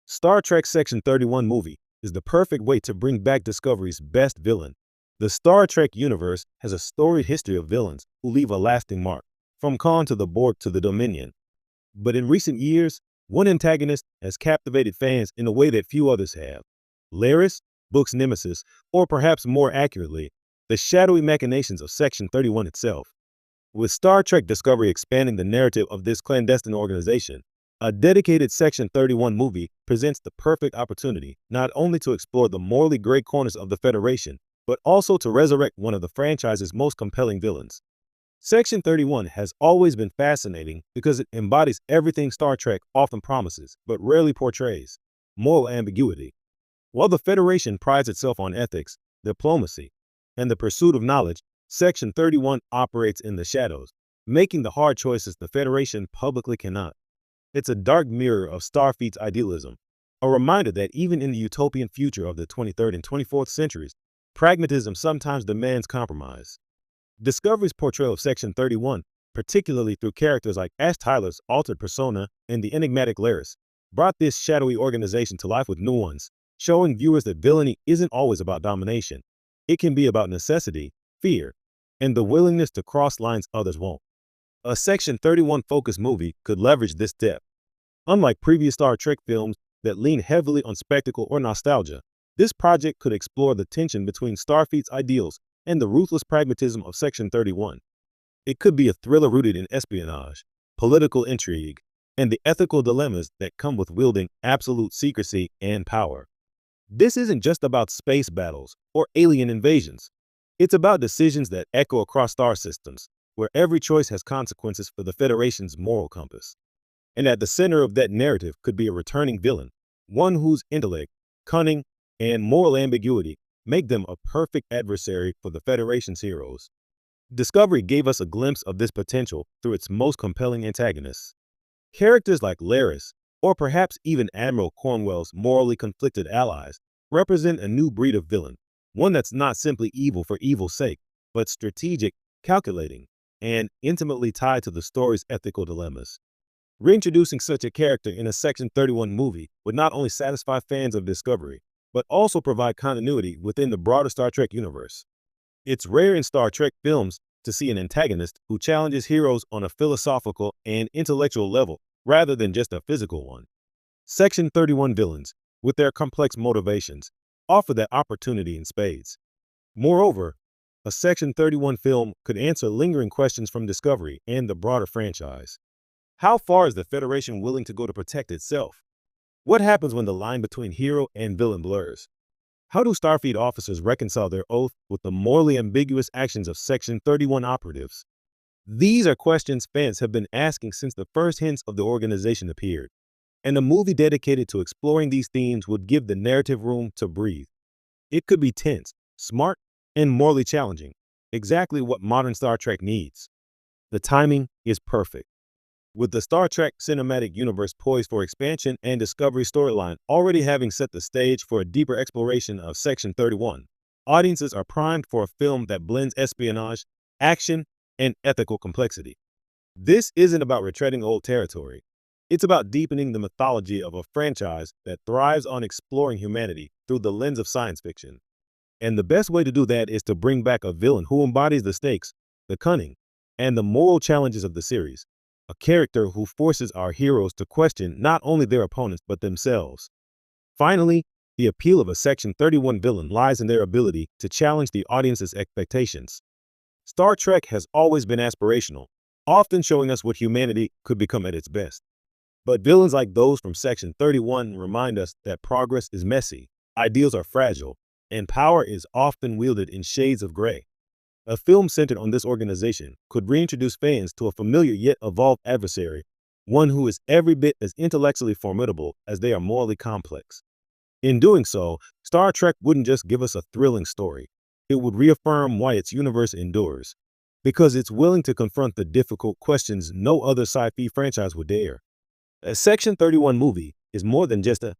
Star Trek Section 31 movie is the perfect way to bring back Discovery's best villain. The Star Trek universe has a storied history of villains who leave a lasting mark, from Khan to the Borg to the Dominion. But in recent years, one antagonist has captivated fans in a way that few others have. Laris, Book's nemesis, or perhaps more accurately, the shadowy machinations of Section 31 itself. With Star Trek Discovery expanding the narrative of this clandestine organization, a dedicated Section 31 movie presents the perfect opportunity not only to explore the morally gray corners of the Federation, but also to resurrect one of the franchise's most compelling villains. Section 31 has always been fascinating because it embodies everything Star Trek often promises, but rarely portrays: moral ambiguity. While the Federation prides itself on ethics, diplomacy, and the pursuit of knowledge, Section 31 operates in the shadows, making the hard choices the Federation publicly cannot. It's a dark mirror of Starfleet's idealism, a reminder that even in the utopian future of the 23rd and 24th centuries, pragmatism sometimes demands compromise. Discovery's portrayal of Section 31, particularly through characters like Ash Tyler's altered persona and the enigmatic Laris, brought this shadowy organization to life with nuance, showing viewers that villainy isn't always about domination. It can be about necessity, fear, and the willingness to cross lines others won't. A Section 31 focused movie could leverage this depth. Unlike previous Star Trek films that lean heavily on spectacle or nostalgia, this project could explore the tension between Starfleet's ideals and the ruthless pragmatism of Section 31. It could be a thriller rooted in espionage, political intrigue, and the ethical dilemmas that come with wielding absolute secrecy and power. This isn't just about space battles or alien invasions. It's about decisions that echo across star systems, where every choice has consequences for the Federation's moral compass. And at the center of that narrative could be a returning villain, one whose intellect, cunning, and moral ambiguity make them a perfect adversary for the Federation's heroes. Discovery gave us a glimpse of this potential through its most compelling antagonists. Characters like Laris, or perhaps even Admiral Cornwell's morally conflicted allies, represent a new breed of villain, one that's not simply evil for evil's sake, but strategic, calculating, and intimately tied to the story's ethical dilemmas. Reintroducing such a character in a Section 31 movie would not only satisfy fans of Discovery, but also provide continuity within the broader Star Trek universe. It's rare in Star Trek films to see an antagonist who challenges heroes on a philosophical and intellectual level rather than just a physical one. Section 31 villains, with their complex motivations, offer that opportunity in spades. Moreover, a Section 31 film could answer lingering questions from Discovery and the broader franchise. How far is the Federation willing to go to protect itself? What happens when the line between hero and villain blurs? How do Starfleet officers reconcile their oath with the morally ambiguous actions of Section 31 operatives? These are questions fans have been asking since the first hints of the organization appeared, and a movie dedicated to exploring these themes would give the narrative room to breathe. It could be tense, smart, and morally challenging, exactly what modern Star Trek needs. The timing is perfect. With the Star Trek cinematic universe poised for expansion and Discovery storyline already having set the stage for a deeper exploration of Section 31, audiences are primed for a film that blends espionage, action, and ethical complexity. This isn't about retreading old territory. It's about deepening the mythology of a franchise that thrives on exploring humanity through the lens of science fiction. And the best way to do that is to bring back a villain who embodies the stakes, the cunning, and the moral challenges of the series. A character who forces our heroes to question not only their opponents but themselves. Finally, the appeal of a Section 31 villain lies in their ability to challenge the audience's expectations. Star Trek has always been aspirational, often showing us what humanity could become at its best. But villains like those from Section 31 remind us that progress is messy, ideals are fragile, and power is often wielded in shades of gray. A film centered on this organization could reintroduce fans to a familiar yet evolved adversary, one who is every bit as intellectually formidable as they are morally complex. In doing so, Star Trek wouldn't just give us a thrilling story. It would reaffirm why its universe endures, because it's willing to confront the difficult questions no other sci-fi franchise would dare. A Section 31 movie is more than just a